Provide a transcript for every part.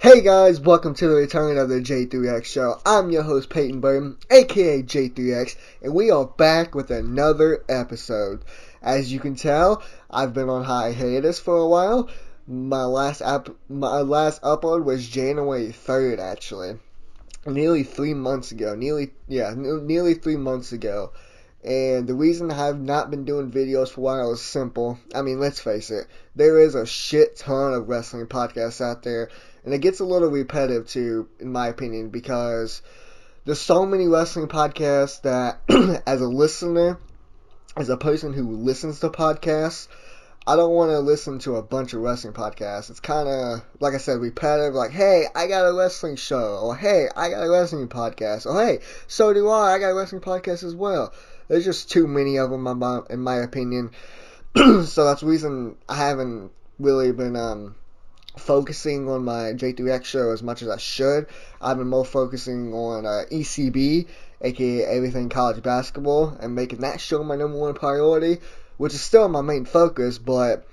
Hey guys, welcome to the return of the J-3-X show. I'm your host Peyton Burton, aka J-3-X, and we are back with another episode. As you can tell, I've been on hiatus for a while. My last upload was January 3rd, actually. Nearly 3 months ago. Nearly 3 months ago. And the reason I have not been doing videos for a while is simple. I mean, let's face it. There is a shit ton of wrestling podcasts out there. And it gets a little repetitive too, in my opinion, because there's so many wrestling podcasts that, as a listener, as a person who listens to podcasts, I don't want to listen to a bunch of wrestling podcasts. It's kind of, like I said, repetitive. Like, hey, I got a wrestling show. Or, hey, I got a wrestling podcast. Or, hey, so do I. I got a wrestling podcast as well. There's just too many of them, in my opinion. So that's the reason I haven't really been focusing on my J-3-X show as much as I should. I've been more focusing on ECB, aka Everything College Basketball, and making that show my number one priority, which is still my main focus, but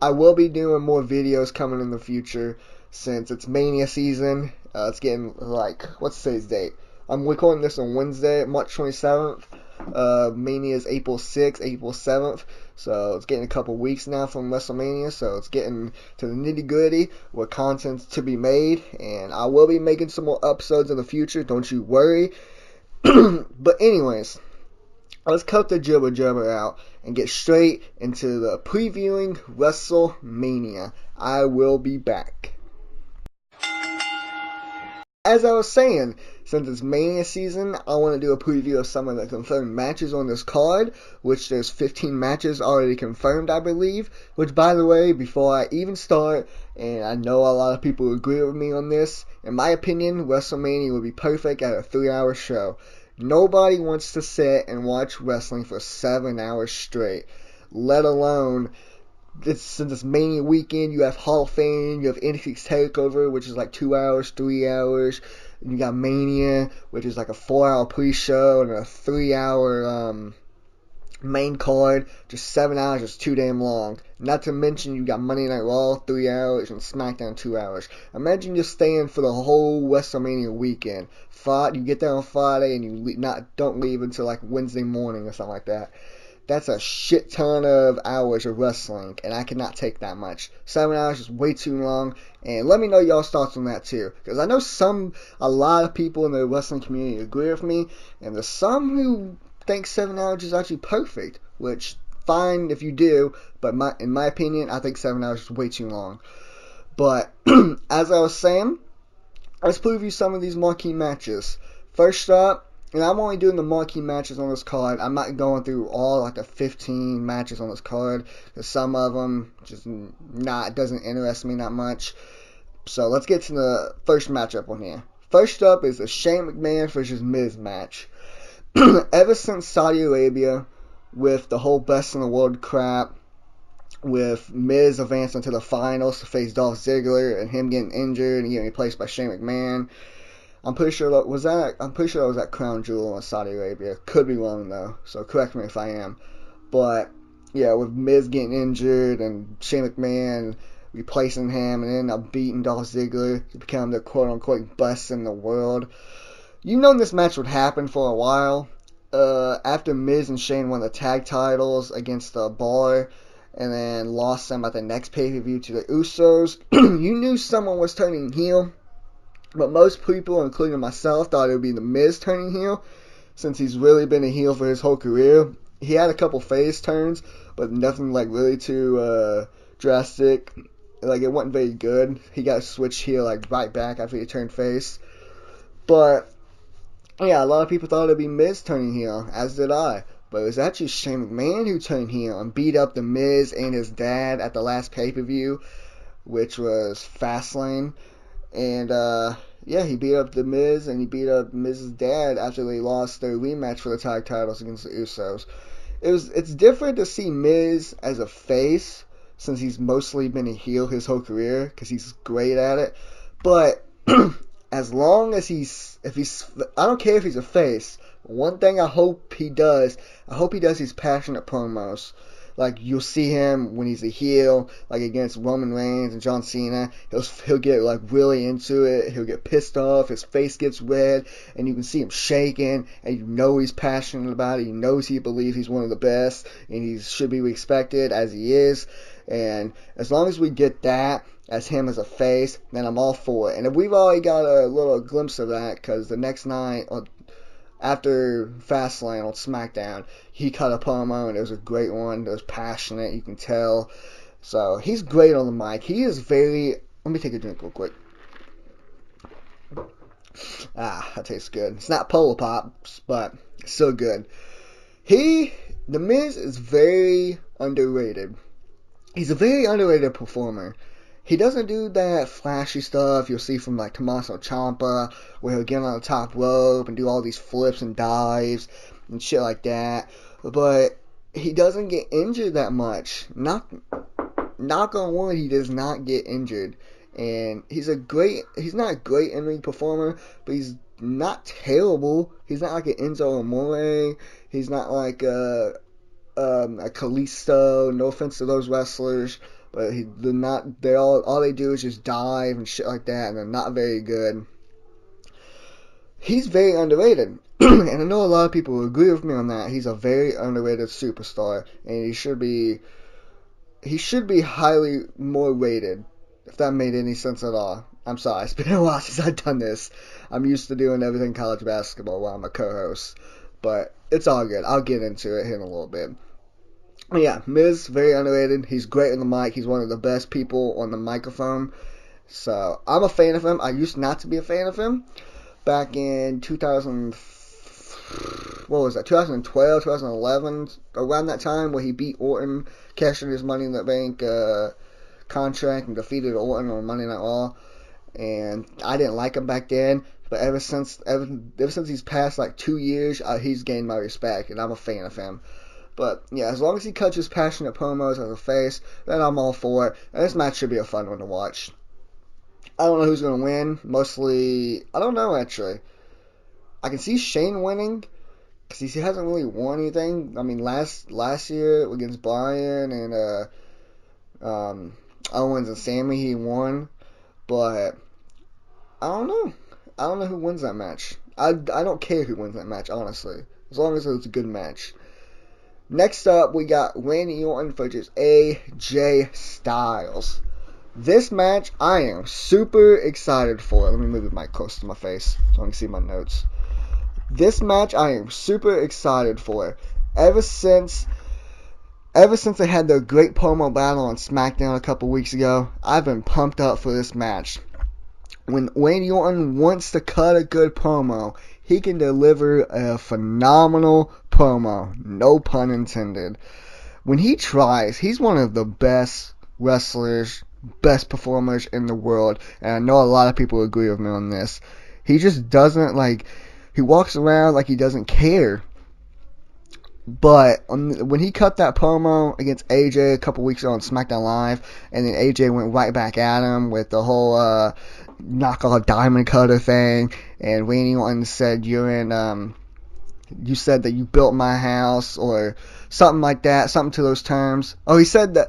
I will be doing more videos coming in the future since it's Mania season. It's getting, what's today's date? I'm recording this on Wednesday, March 27th. Mania is April 6th, April 7th. So it's getting a couple weeks now from Wrestlemania. So it's getting to the nitty gritty with content to be made. And I will be making some more episodes in the future. Don't you worry. But anyways, let's cut the jibber out and get straight into the previewing WrestleMania. I will be back. As I was saying, since it's Mania season, I want to do a preview of some of the confirmed matches on this card, which there's 15 matches already confirmed, I believe. Which, by the way, before I even start, and I know a lot of people agree with me on this, in my opinion, WrestleMania would be perfect at a 3-hour show. Nobody wants to sit and watch wrestling for 7 hours straight, let alone... Since it's Mania weekend, you have Hall of Fame, you have NXT TakeOver, which is like 2 hours, 3 hours. And you got Mania, which is like a 4-hour pre-show and a 3-hour main card. Just 7 hours is too damn long. Not to mention you got Monday Night Raw 3 hours and SmackDown 2 hours. Imagine just staying for the whole WrestleMania weekend. You get there on Friday and you don't leave until like Wednesday morning or something like that. That's a shit ton of hours of wrestling, and I cannot take that much. 7 hours is way too long, and let me know y'all's thoughts on that too. Because I know a lot of people in the wrestling community agree with me, and there's some who think 7 hours is actually perfect, which, fine if you do, but in my opinion, I think 7 hours is way too long. But, as I was saying, let's preview some of these marquee matches. First up, and I'm only doing the marquee matches on this card. I'm not going through all the 15 matches on this card, because some of them doesn't interest me that much. So let's get to the first matchup on here. First up is the Shane McMahon versus Miz match. Ever since Saudi Arabia, with the whole best in the world crap, with Miz advancing to the finals to face Dolph Ziggler and him getting injured and getting replaced by Shane McMahon. I'm pretty sure that was at Crown Jewel in Saudi Arabia. Could be wrong though, so correct me if I am. But yeah, with Miz getting injured and Shane McMahon replacing him and ended up beating Dolph Ziggler to become the quote unquote best in the world. You know this match would happen for a while. After Miz and Shane won the tag titles against the Bar and then lost them at the next pay-per-view to the Usos, you knew someone was turning heel. But most people, including myself, thought it would be the Miz turning heel, since he's really been a heel for his whole career. He had a couple face turns, but nothing really too drastic. It wasn't very good. He got switched heel right back after he turned face. But yeah, a lot of people thought it would be Miz turning heel, as did I. But it was actually Shane McMahon who turned heel and beat up the Miz and his dad at the last pay-per-view, which was Fastlane. And, he beat up The Miz, and he beat up Miz's dad after they lost their rematch for the tag titles against the Usos. It's different to see Miz as a face, since he's mostly been a heel his whole career, because he's great at it. But, as long as I don't care if he's a face, one thing I hope he does these passionate promos. Like, you'll see him when he's a heel, like against Roman Reigns and John Cena. He'll get like really into it. He'll get pissed off. His face gets red, and you can see him shaking. And you know he's passionate about it. You know he believes he's one of the best, and he should be respected as he is. And as long as we get that as him as a face, then I'm all for it. And we've already got a little glimpse of that, because the next night, after Fastlane on SmackDown, he cut a promo, and it was a great one. It was passionate, you can tell. So he's great on the mic. He is very... Let me take a drink real quick. That tastes good. It's not Polar Pops, but it's still good. The Miz is very underrated. He's a very underrated performer. He doesn't do that flashy stuff you'll see from like Tommaso Ciampa, where he'll get on the top rope and do all these flips and dives and shit like that. But he doesn't get injured that much. Knock on wood, he does not get injured. And he's not a great in-ring performer, but he's not terrible. He's not like an Enzo Amore. He's not like a Kalisto. No offense to those wrestlers, but all they do is just dive and shit like that, and they're not very good. He's very underrated, and I know a lot of people will agree with me on that. He's a very underrated superstar, and he should be highly more rated, if that made any sense at all. I'm sorry, it's been a while since I've done this. I'm used to doing everything college basketball while I'm a co-host, but it's all good. I'll get into it here in a little bit. Yeah, Miz, very underrated. He's great on the mic. He's one of the best people on the microphone. So, I'm a fan of him. I used not to be a fan of him. Back in 2012, 2011, around that time, where he beat Orton, cashed in his Money in the Bank contract, and defeated Orton on Monday Night Raw. And I didn't like him back then. But ever since he's passed like 2 years, he's gained my respect, and I'm a fan of him. But, yeah, as long as he cuts his passionate promos as a face, then I'm all for it. And this match should be a fun one to watch. I don't know who's going to win. Mostly, I don't know, actually. I can see Shane winning, because he hasn't really won anything. I mean, last year against Bryan and Owens and Sammy, he won. But, I don't know. I don't know who wins that match. I don't care who wins that match, honestly. As long as it's a good match. Next up, we got Randy Orton versus AJ Styles. This match, I am super excited for. Let me move the mic close to my face so I can see my notes. This match, I am super excited for. Ever since they had their great promo battle on SmackDown a couple weeks ago, I've been pumped up for this match. When Randy Orton wants to cut a good promo, he can deliver a phenomenal promo. No pun intended. When he tries, he's one of the best wrestlers, best performers in the world. And I know a lot of people agree with me on this. He just doesn't, he walks around like he doesn't care. But when he cut that promo against AJ a couple weeks ago on SmackDown Live, and then AJ went right back at him with the whole knockoff diamond cutter thing, and Randy Orton said, you said that you built my house, or something like that, something to those terms. Oh, he said, this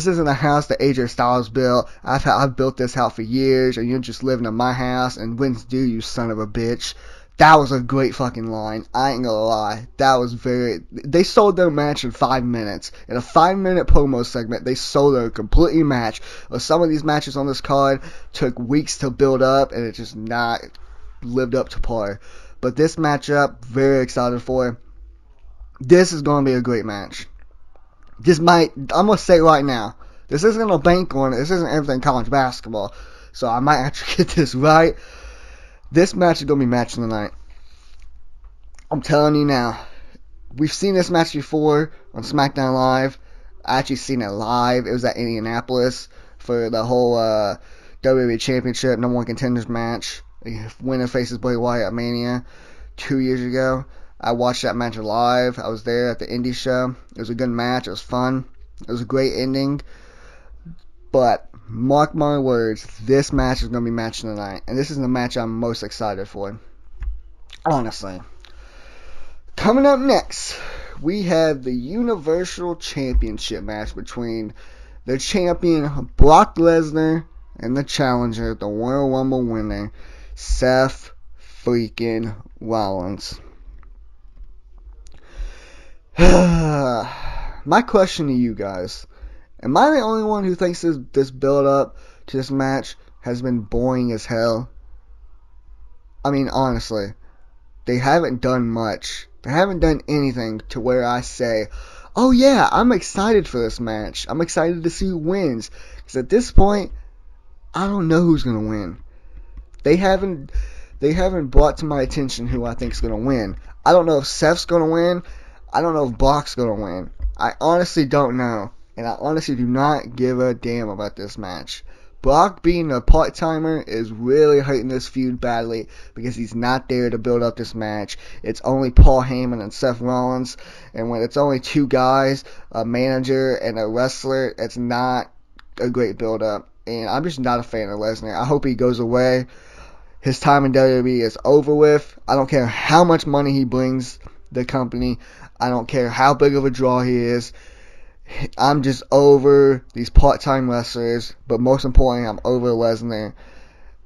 isn't a house that AJ Styles built. I've built this house for years, and you're just living in my house, and when's due, you son of a bitch. That was a great fucking line. I ain't gonna lie. They sold their match in 5 minutes. In a 5-minute promo segment, they sold their completely match. Well, some of these matches on this card took weeks to build up, and it just not lived up to par. But this matchup, very excited for. This is gonna be a great match. I'm gonna say it right now. This isn't a bank on it. This isn't everything college basketball. So I might actually get this right. This match is going to be match of the night. I'm telling you now. We've seen this match before on SmackDown Live. I actually seen it live. It was at Indianapolis for the whole WWE Championship No. 1 Contenders match. Winner faces Bray Wyatt at Mania 2 years ago. I watched that match live. I was there at the indie show. It was a good match. It was fun. It was a great ending. But mark my words, this match is going to be match of the night. And this is the match I'm most excited for. Honestly. Coming up next, we have the Universal Championship match between the champion Brock Lesnar and the challenger, the Royal Rumble winner, Seth freaking Rollins. My question to you guys, am I the only one who thinks this build up to this match has been boring as hell? I mean, honestly, they haven't done much. They haven't done anything to where I say, oh yeah, I'm excited for this match. I'm excited to see who wins. Because at this point, I don't know who's going to win. They haven't brought to my attention who I think is going to win. I don't know if Seth's going to win. I don't know if Brock's going to win. I honestly don't know. And I honestly do not give a damn about this match. Brock being a part-timer is really hurting this feud badly because he's not there to build up this match. It's only Paul Heyman and Seth Rollins. And when it's only two guys, a manager and a wrestler, it's not a great build-up. And I'm just not a fan of Lesnar. I hope he goes away. His time in WWE is over with. I don't care how much money he brings the company. I don't care how big of a draw he is. I'm just over these part-time wrestlers, but most importantly, I'm over Lesnar.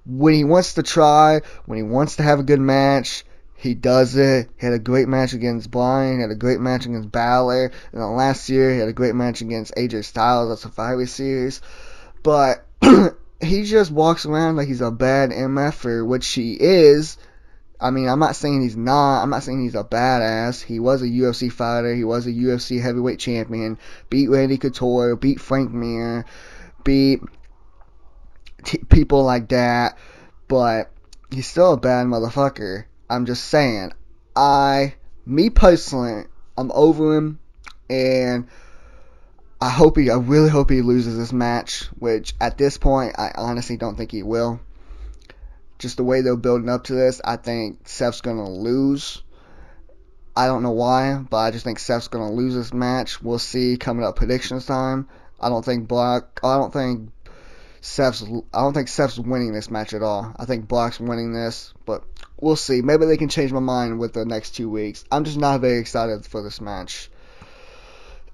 When he wants to try, when he wants to have a good match, he does it. He had a great match against Bryan, he had a great match against Balor, and then last year he had a great match against AJ Styles at Survivor Series. But he just walks around like he's a bad MFer, which he is. I mean, I'm not saying he's not. I'm not saying he's a badass. He was a UFC fighter. He was a UFC heavyweight champion. Beat Randy Couture. Beat Frank Mir. Beat people like that. But he's still a bad motherfucker. I'm just saying. Me personally, I'm over him. And I really hope he loses this match. Which, at this point, I honestly don't think he will. Just the way they're building up to this, I think Seth's going to lose. I don't know why, but I just think Seth's going to lose this match. We'll see coming up predictions time. I don't think Seth's winning this match at all. I think Brock's winning this, but we'll see. Maybe they can change my mind with the next 2 weeks. I'm just not very excited for this match.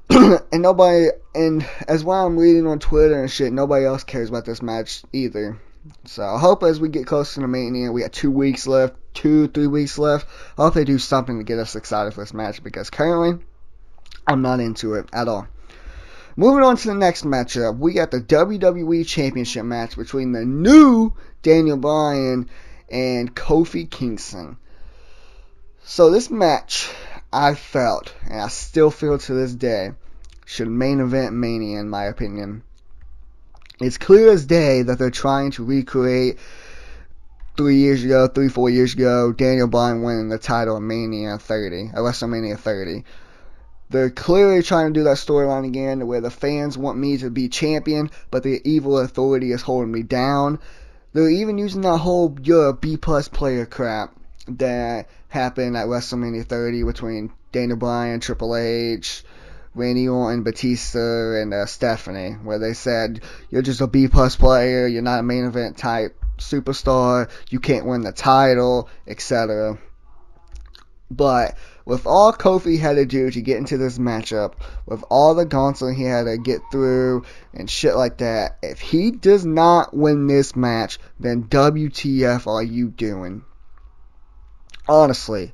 and as while I'm reading on Twitter and shit, nobody else cares about this match either. So I hope as we get closer to Mania, we got 2 weeks left, 3 weeks left. I hope they do something to get us excited for this match because currently, I'm not into it at all. Moving on to the next matchup, we got the WWE Championship match between the new Daniel Bryan and Kofi Kingston. So this match, I felt, and I still feel to this day, should main event Mania in my opinion. It's clear as day that they're trying to recreate 4 years ago, Daniel Bryan winning the title at WrestleMania 30. They're clearly trying to do that storyline again where the fans want me to be champion, but the evil authority is holding me down. They're even using that whole you're a B-plus player crap that happened at WrestleMania 30 between Daniel Bryan, Triple H, Randy Orton, Batista, and Stephanie, where they said, you're just a B-plus player, you're not a main event type superstar, you can't win the title, etc. But with all Kofi had to do to get into this matchup, with all the gauntlet he had to get through and shit like that, if he does not win this match, then WTF are you doing? Honestly,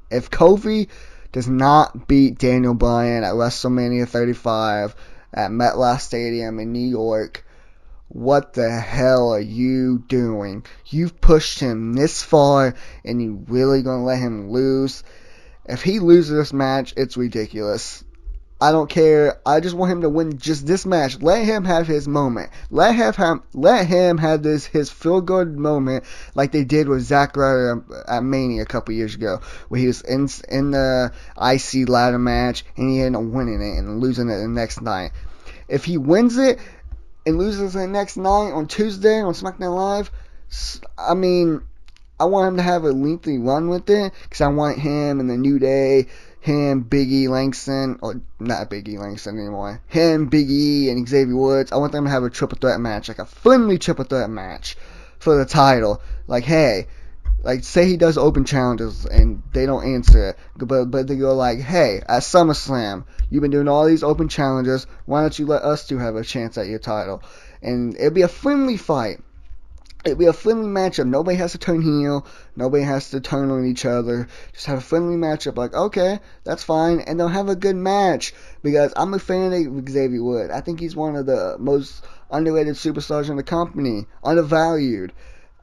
if Kofi does not beat Daniel Bryan at WrestleMania 35 at MetLife Stadium in New York, what the hell are you doing? You've pushed him this far, and you really gonna let him lose? If he loses this match, it's ridiculous. I don't care. I just want him to win just this match. Let him have his moment. Let him have his feel-good moment like they did with Zack Ryder at Mania a couple years ago, where he was in the IC ladder match and he ended up winning it and losing it the next night. If he wins it and loses it the next night on Tuesday on SmackDown Live, I mean, I want him to have a lengthy run with it because I want him and the New Day, him, Big E Langston, or not Big E Langston anymore, him, Big E, and Xavier Woods, I want them to have a triple threat match, like a friendly triple threat match for the title. Like, hey, Like, say he does open challenges and they don't answer it, but they go like, hey, at SummerSlam, you've been doing all these open challenges, why don't you let us two have a chance at your title? And it'd be a friendly fight. It'd be a friendly matchup. Nobody has to turn heel. Nobody has to turn on each other. Just have a friendly matchup. Like, okay, that's fine. And they'll have a good match. Because I'm a fan of Xavier Woods. I think he's one of the most underrated superstars in the company. Undervalued.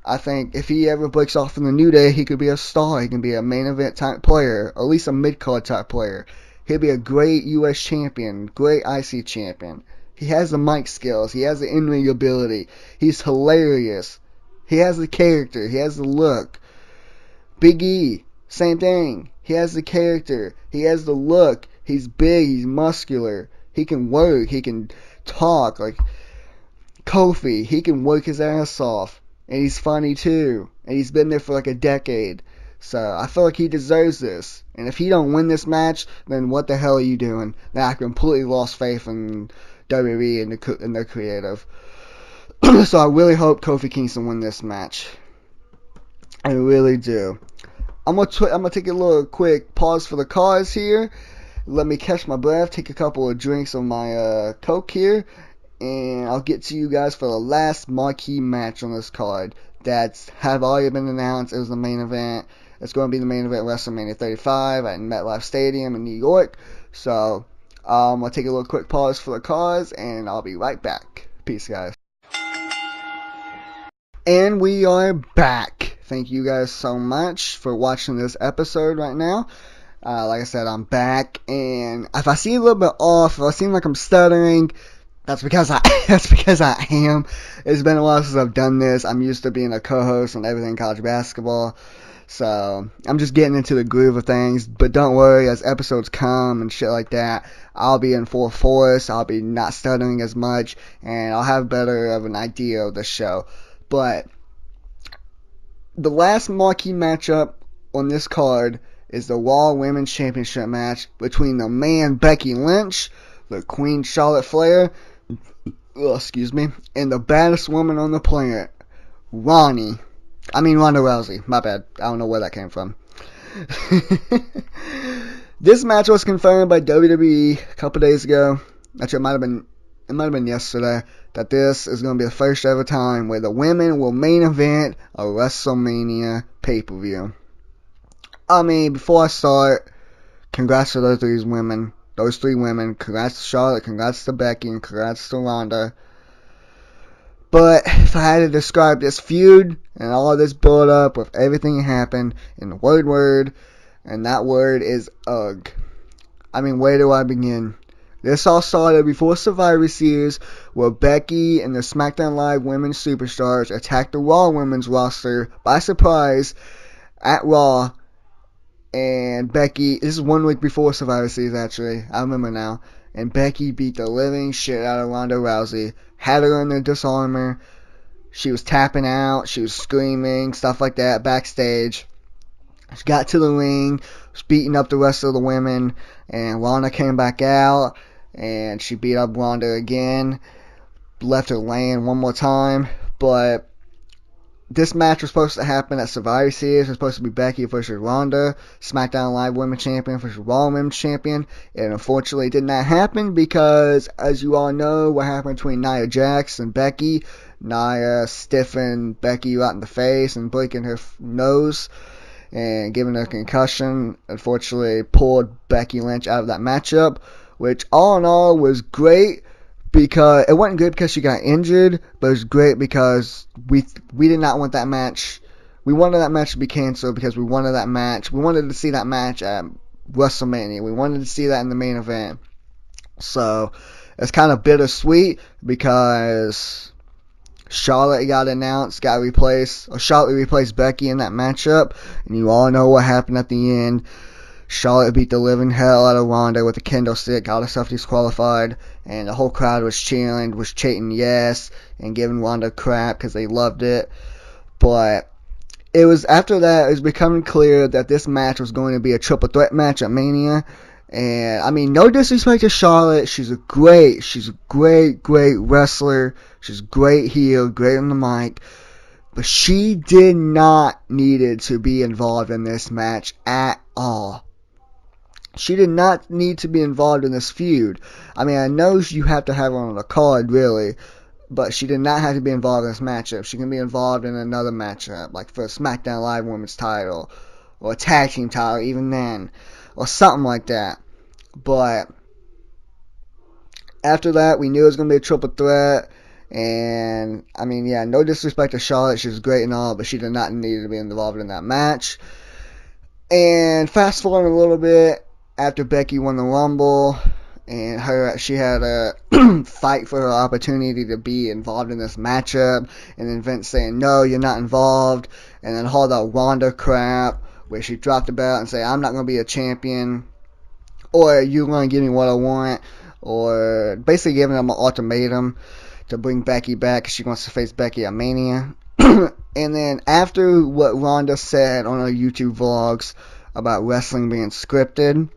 I think if he ever breaks off from the New Day, he could be a star. He can be a main event type player. Or at least a mid-card type player. He'll be a great U.S. champion. Great IC champion. He has the mic skills. He has the in-ring ability. He's hilarious. He has the character. He has the look. Big E, same thing. He has the character. He has the look. He's big. He's muscular. He can work. He can talk. Like Kofi, he can work his ass off. And he's funny too. And he's been there for like a decade. So I feel like he deserves this. And if he don't win this match, then what the hell are you doing? Now I completely lost faith in WWE and their creative. So I really hope Kofi Kingston win this match. I really do. I'm gonna take a little quick pause for the cause here. Let me catch my breath, take a couple of drinks of my Coke here, and I'll get to you guys for the last marquee match on this card that's have already been announced. It was the main event. It's going to be the main event WrestleMania 35 at MetLife Stadium in New York. So I'll take a little quick pause for the cause, and I'll be right back. Peace, guys. And we are back. Thank you guys so much for watching this episode right now. Like I said, I'm back, and if I seem a little bit off, if I seem like I'm stuttering, that's because I am. It's been a while since I've done this. I'm used to being a co-host on Everything College Basketball, so I'm just getting into the groove of things. But don't worry, as episodes come and shit like that, I'll be in full force. I'll be not stuttering as much, and I'll have better of an idea of the show. But the last marquee matchup on this card is the Raw Women's Championship match between the man Becky Lynch, the Queen Charlotte Flair, and the baddest woman on the planet, Ronda Rousey. My bad. I don't know where that came from. This match was confirmed by WWE a couple days ago. Actually, it might have been yesterday, that this is going to be the first ever time where the women will main event a WrestleMania pay-per-view. I mean, before I start, congrats to those three women. Congrats to Charlotte, congrats to Becky, and congrats to Ronda. But if I had to describe this feud and all of this build up with everything that happened in the word, and that word is ugh. I mean, where do I begin? This all started before Survivor Series, where Becky and the SmackDown Live women's superstars attacked the Raw women's roster by surprise at Raw. And Becky, this is 1 week before Survivor Series actually, I remember now. And Becky beat the living shit out of Ronda Rousey, had her in the disarmor. She was tapping out, she was screaming, stuff like that backstage. She got to the ring, was beating up the rest of the women, and Ronda came back out, and she beat up Ronda again, left her laying one more time. But this match was supposed to happen at Survivor Series. It was supposed to be Becky versus Ronda, SmackDown Live Women's Champion versus Raw Women's Champion. And unfortunately, it did not happen because, as you all know, what happened between Nia Jax and Becky. Nia stiffened Becky right in the face and breaking her nose and giving her a concussion. Unfortunately, pulled Becky Lynch out of that matchup, which all in all was great. Because it wasn't great because she got injured, but it was great because we did not want that match. We wanted that match to be canceled because we wanted that match. We wanted to see that match at WrestleMania. We wanted to see that in the main event. So it's kind of bittersweet because Charlotte got announced, Charlotte replaced Becky in that matchup, and you all know what happened at the end. Charlotte beat the living hell out of Ronda with a kendo stick, got herself disqualified, and the whole crowd was cheering, was chanting yes, and giving Ronda crap because they loved it. But it was after that, it was becoming clear that this match was going to be a triple threat match at Mania. And I mean, no disrespect to Charlotte, she's a great wrestler, she's great heel, great on the mic. But she did not needed to be involved in this match at all. She did not need to be involved in this feud. I mean, I know you have to have her on the card, really, but she did not have to be involved in this matchup. She can be involved in another matchup, like for a SmackDown Live Women's title, or a tag team title, even then, or something like that. But after that, we knew it was going to be a triple threat. And, I mean, yeah, no disrespect to Charlotte. She was great and all, but she did not need to be involved in that match. And fast forward a little bit, after Becky won the Rumble, and she had a fight for her opportunity to be involved in this matchup, and then Vince saying, no, you're not involved, and then all that Ronda crap, where she dropped the belt and said, I'm not going to be a champion, or you're going to give me what I want, or basically giving them an ultimatum to bring Becky back because she wants to face Becky at Mania. And then after what Ronda said on her YouTube vlogs about wrestling being scripted,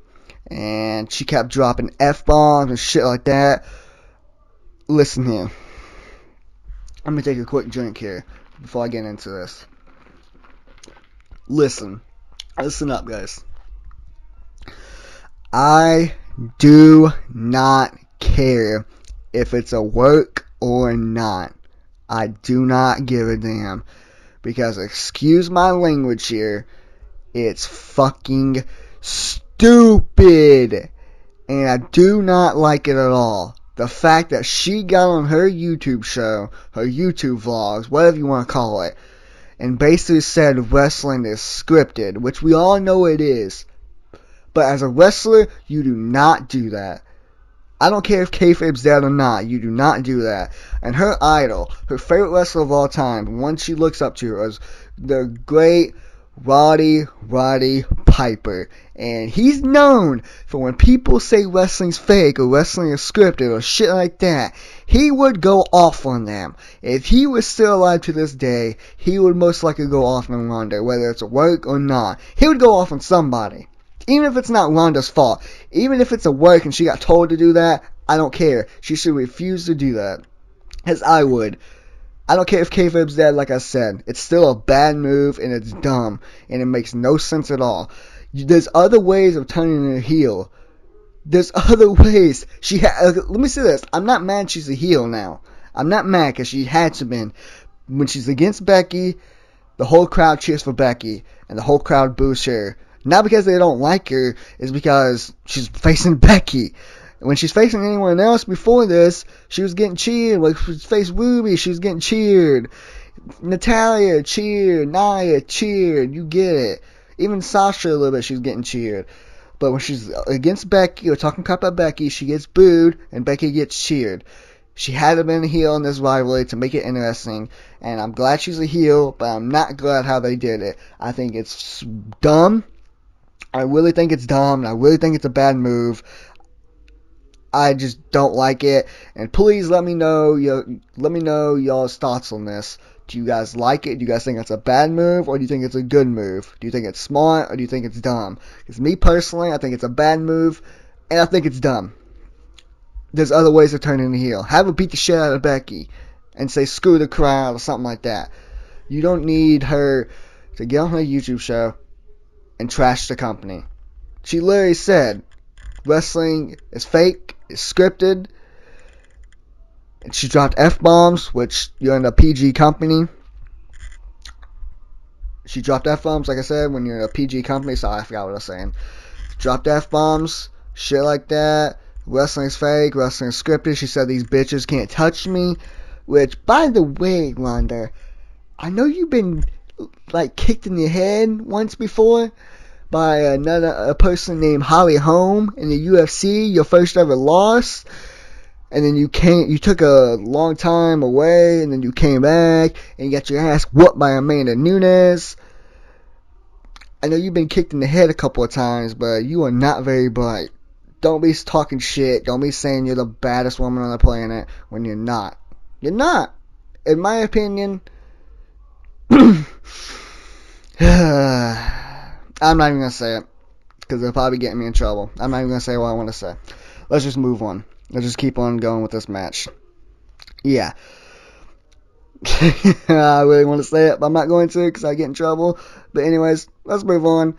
and she kept dropping F-bombs and shit like that, listen here. I'm going to take a quick drink here before I get into this. Listen up, guys. I do not care if it's a work or not. I do not give a damn. Because, excuse my language here, it's fucking stupid. And I do not like it at all. The fact that she got on her YouTube show, her YouTube vlogs, whatever you want to call it, and basically said wrestling is scripted, which we all know it is. But as a wrestler, you do not do that. I don't care if kayfabe's dead or not. You do not do that. And her idol, her favorite wrestler of all time, the one she looks up to, is the great Roddy Piper. And he's known for when people say wrestling's fake or wrestling is scripted or shit like that, he would go off on them. If he was still alive to this day, he would most likely go off on Ronda, whether it's a work or not. He would go off on somebody. Even if it's not Ronda's fault. Even if it's a work and she got told to do that, I don't care. She should refuse to do that. As I would. I don't care if kayfabe's dead, like I said. It's still a bad move and it's dumb. And it makes no sense at all. There's other ways of turning a heel. There's other ways. Let me say this. I'm not mad she's a heel now. I'm not mad because she had to be. When she's against Becky, the whole crowd cheers for Becky. And the whole crowd boos her. Not because they don't like her, it's because she's facing Becky. When she's facing anyone else before this, she was getting cheered. Like, she faced Ruby, she was getting cheered. Natalia cheered. Nia cheered. You get it. Even Sasha a little bit, she's getting cheered. But when she's against Becky or talking crap about Becky, she gets booed and Becky gets cheered. She had to be a heel in this rivalry to make it interesting. And I'm glad she's a heel, but I'm not glad how they did it. I think it's dumb. I really think it's dumb. I really think it's a bad move. I just don't like it. And please let me know y'all's thoughts on this. Do you guys like it? Do you guys think it's a bad move, or do you think it's a good move? Do you think it's smart, or do you think it's dumb? Because me personally, I think it's a bad move, and I think it's dumb. There's other ways of turning the heel. Have her beat the shit out of Becky and say screw the crowd or something like that. You don't need her to get on her YouTube show and trash the company. She literally said wrestling is fake, is scripted, and she dropped F-bombs, which you're in a PG company. She dropped F-bombs, like I said, when you're in a PG company. Sorry, I forgot what I was saying. Dropped F-bombs, shit like that. Wrestling is fake, wrestling is scripted. She said these bitches can't touch me. Which, by the way, Ronda, I know you've been like kicked in the head once before by a person named Holly Holm in the UFC, your first ever loss, and then you took a long time away, and then you came back, and you got your ass whooped by Amanda Nunes. I know you've been kicked in the head a couple of times, but you are not very bright. Don't be talking shit, don't be saying you're the baddest woman on the planet when you're not. You're not. In my opinion, I'm not even going to say it, because it'll probably get me in trouble. I'm not even going to say what I want to say. Let's just move on. Let's just keep on going with this match. Yeah. I really want to say it, but I'm not going to because I get in trouble. But anyways, let's move on.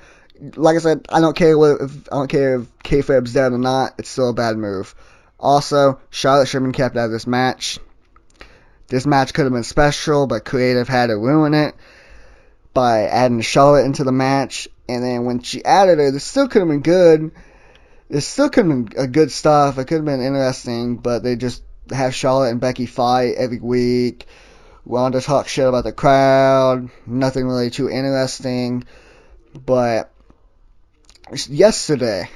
Like I said, I don't care if kayfabe's dead or not. It's still a bad move. Also, Charlotte should have been kept out of this match. This match could have been special, but creative had to ruin it by adding Charlotte into the match. And then when she added her, this still could have been good. This still could have been a good stuff. It could have been interesting, but they just have Charlotte and Becky fight every week. Wanted to talk shit about the crowd. Nothing really too interesting. But yesterday,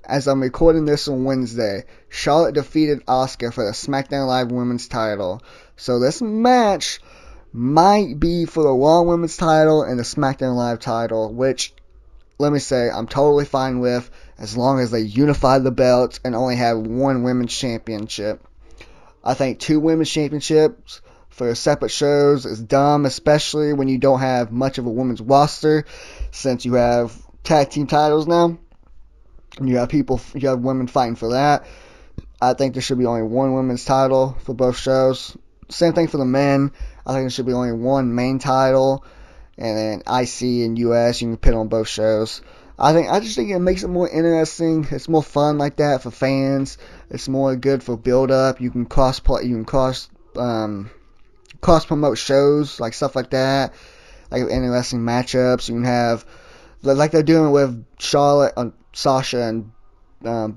as I'm recording this on Wednesday, Charlotte defeated Asuka for the SmackDown Live Women's title. So this match might be for the Raw Women's title and the SmackDown Live title, which, let me say, I'm totally fine with as long as they unify the belts and only have one women's championship. I think two women's championships for separate shows is dumb, especially when you don't have much of a women's roster, since you have tag team titles now. You have women fighting for that. I think there should be only one women's title for both shows. Same thing for the men. I think there should be only one main title, and then IC and US you can put on both shows. I just think it makes it more interesting. It's more fun like that for fans. It's more good for build up. You can cross promote shows, like stuff like that, like interesting matchups. You can have, like they're doing with Charlotte, Sasha, and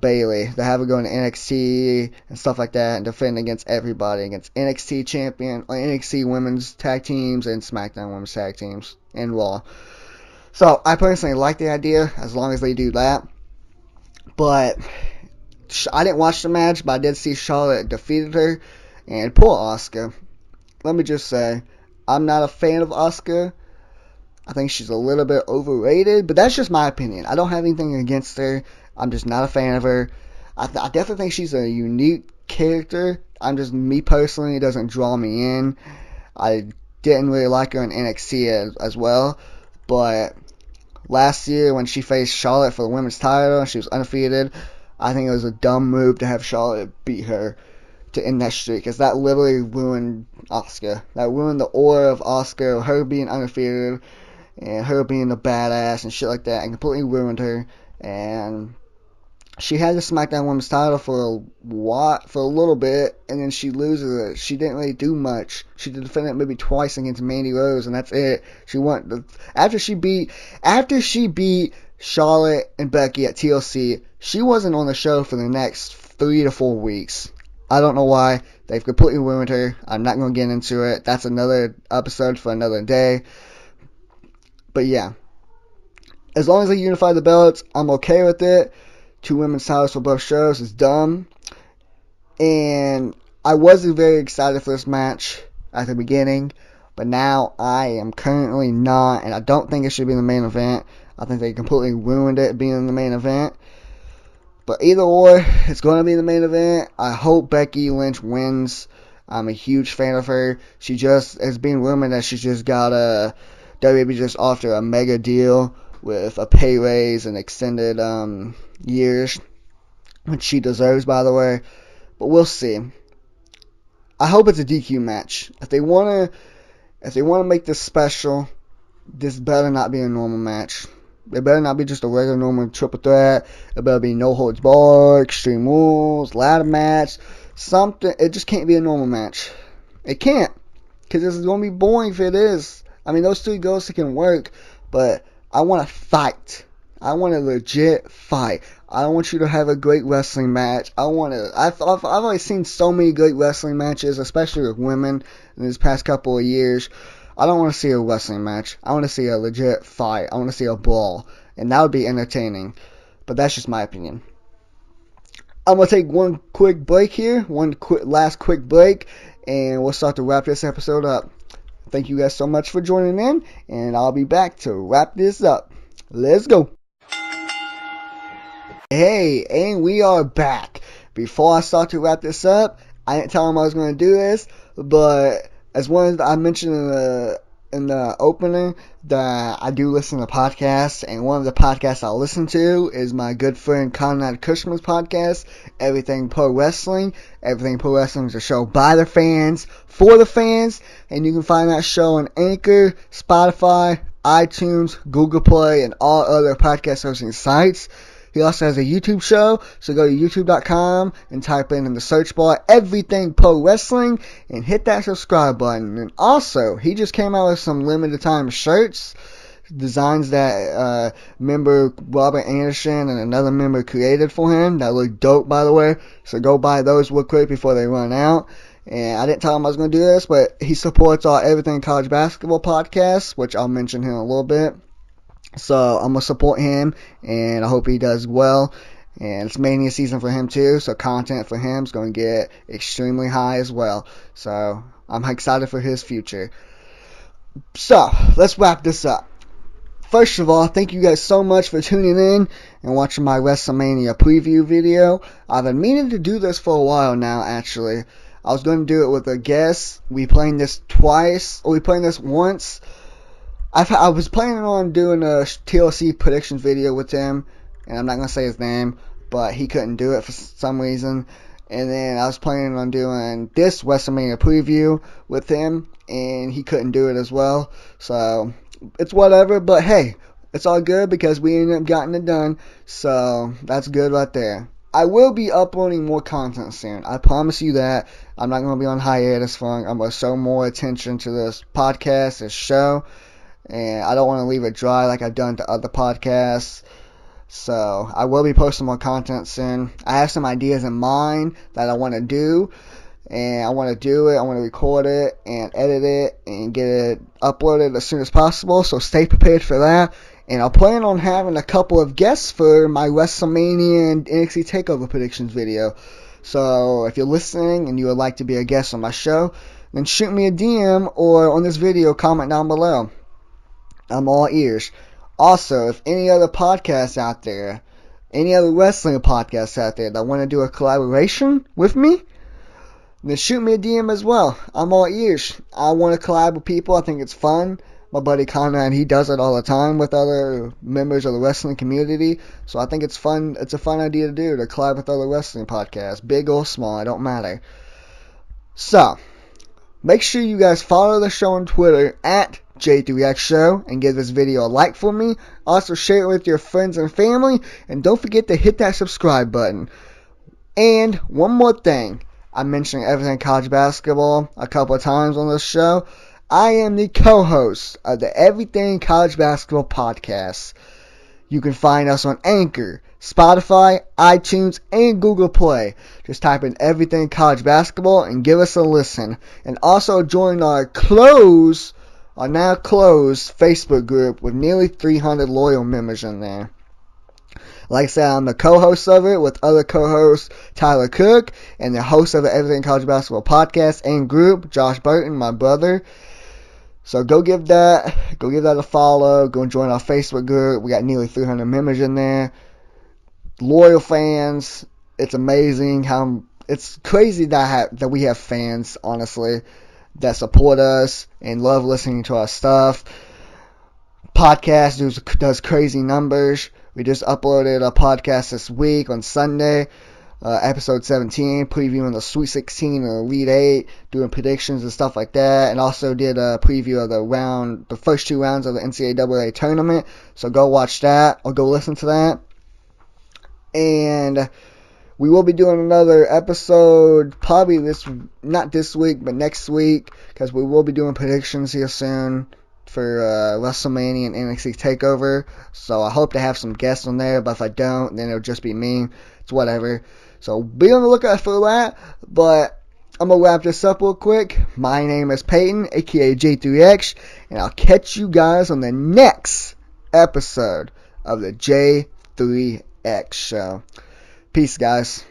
Bailey. They have it going to NXT and stuff like that, and defend against everybody, against NXT champion, or NXT women's tag teams, and SmackDown women's tag teams, and Raw. So I personally like the idea as long as they do that. But I didn't watch the match, but I did see Charlotte defeated her, and poor Asuka. Let me just say, I'm not a fan of Asuka. I think she's a little bit overrated, but that's just my opinion. I don't have anything against her. I'm just not a fan of her. I definitely think she's a unique character. Me personally, it doesn't draw me in. I didn't really like her in NXT as well, but last year when she faced Charlotte for the women's title and she was undefeated, I think it was a dumb move to have Charlotte beat her to end that streak, because that literally ruined Asuka. That ruined the aura of Asuka, her being undefeated and her being a badass and shit like that, and completely ruined her. And she had the SmackDown Women's title for a little bit, and then she loses it. She didn't really do much. She defended it maybe twice against Mandy Rose, and that's it. After she beat Charlotte and Becky at TLC, she wasn't on the show for the next 3 to 4 weeks. I don't know why. They've completely ruined her. I'm not going to get into it. That's another episode for another day. But yeah, as long as they unify the belts, I'm okay with it. 2 women's titles for both shows is dumb. And I wasn't very excited for this match at the beginning, but now I am currently not, and I don't think it should be in the main event. I think they completely ruined it being in the main event. But either or, it's going to be in the main event. I hope Becky Lynch wins. I'm a huge fan of her. It's being rumored that she's just got WWE just offered a mega deal with a pay raise and extended years, which she deserves, by the way. But we'll see. I hope it's a DQ match. If they want to make this special, this better not be a normal match. It better not be just a regular normal triple threat. It better be no holds barred, extreme rules, ladder match, something. It just can't be a normal match. It can't, because this is going to be boring if it is. I mean, those 3 girls can work, but I want to fight. I want a legit fight. I don't want you to have a great wrestling match. I've always seen so many great wrestling matches, especially with women, in this past couple of years. I don't want to see a wrestling match. I want to see a legit fight. I want to see a brawl, and that would be entertaining. But that's just my opinion. I'm going to take one quick break here, last quick break, and we'll start to wrap this episode up. Thank you guys so much for joining in, and I'll be back to wrap this up. Let's go. Hey, and we are back. Before I start to wrap this up, I didn't tell them I was going to do this, but as I mentioned in the in the opening that I do listen to podcasts, and one of the podcasts I listen to is my good friend Conrad Cushman's podcast, Everything Pro Wrestling. Everything Pro Wrestling is a show by the fans, for the fans, and you can find that show on Anchor, Spotify, iTunes, Google Play, and all other podcast hosting sites. He also has a YouTube show, so go to youtube.com and type in the search bar Everything Pro Wrestling and hit that subscribe button. And also, he just came out with some limited time shirts, designs that member Robert Anderson and another member created for him that look dope, by the way. So go buy those real quick before they run out. And I didn't tell him I was going to do this, but he supports our Everything College Basketball podcast, which I'll mention here in a little bit. So I'm going to support him, and I hope he does well. And it's Mania season for him too, so content for him is going to get extremely high as well. So I'm excited for his future. So let's wrap this up. First of all, thank you guys so much for tuning in and watching my Wrestlemania preview video. I've been meaning to do this for a while now, actually. I was going to do it with a guest. We played this once. I was planning on doing a TLC predictions video with him, and I'm not going to say his name, but he couldn't do it for some reason. And then I was planning on doing this WrestleMania preview with him, and he couldn't do it as well. So it's whatever, but hey, it's all good because we ended up getting it done. So that's good right there. I will be uploading more content soon. I promise you that. I'm not going to be on hiatus for long. I'm going to show more attention to this podcast, this show. And I don't want to leave it dry like I've done to other podcasts. So I will be posting more content soon. I have some ideas in mind that I want to do. And I want to do it. I want to record it and edit it and get it uploaded as soon as possible. So stay prepared for that. And I'll plan on having a couple of guests for my WrestleMania and NXT TakeOver predictions video. So if you're listening and you would like to be a guest on my show, then shoot me a DM or on this video, comment down below. I'm all ears. Also, if any other podcasts out there, any other wrestling podcasts out there that want to do a collaboration with me, then shoot me a DM as well. I'm all ears. I want to collab with people. I think it's fun. My buddy Conrad, he does it all the time with other members of the wrestling community. So I think it's fun. It's a fun idea to do, to collab with other wrestling podcasts. Big or small, it don't matter. So, make sure you guys follow the show on Twitter at J-3-X Show and give this video a like for me. Also share it with your friends and family. And don't forget to hit that subscribe button. And one more thing. I mentioned Everything College Basketball a couple of times on this show. I am the co-host of the Everything College Basketball podcast. You can find us on Anchor, Spotify, iTunes, and Google Play. Just type in Everything College Basketball and give us a listen. And also join our now closed Facebook group with nearly 300 loyal members in there. Like I said, I'm the co-host of it with other co-hosts Tyler Cook and the host of the Everything College Basketball podcast and group, Josh Burton, my brother. So go give that a follow. Go and join our Facebook group. We got nearly 300 members in there. Loyal fans. It's amazing it's crazy that we have fans, honestly, that support us and love listening to our stuff. Podcast does crazy numbers. We just uploaded a podcast this week on Sunday, episode 17, previewing the Sweet 16 and Elite 8, doing predictions and stuff like that, and also did a preview of the first two rounds of the NCAA tournament. So go watch that, or go listen to that. And we will be doing another episode, probably not this week, but next week, because we will be doing predictions here soon for WrestleMania and NXT TakeOver. So I hope to have some guests on there, but if I don't, then it'll just be me. It's whatever. So be on the lookout for that. But I'm going to wrap this up real quick. My name is Peyton, aka J-3-X, and I'll catch you guys on the next episode of the J-3-X Show. Peace, guys.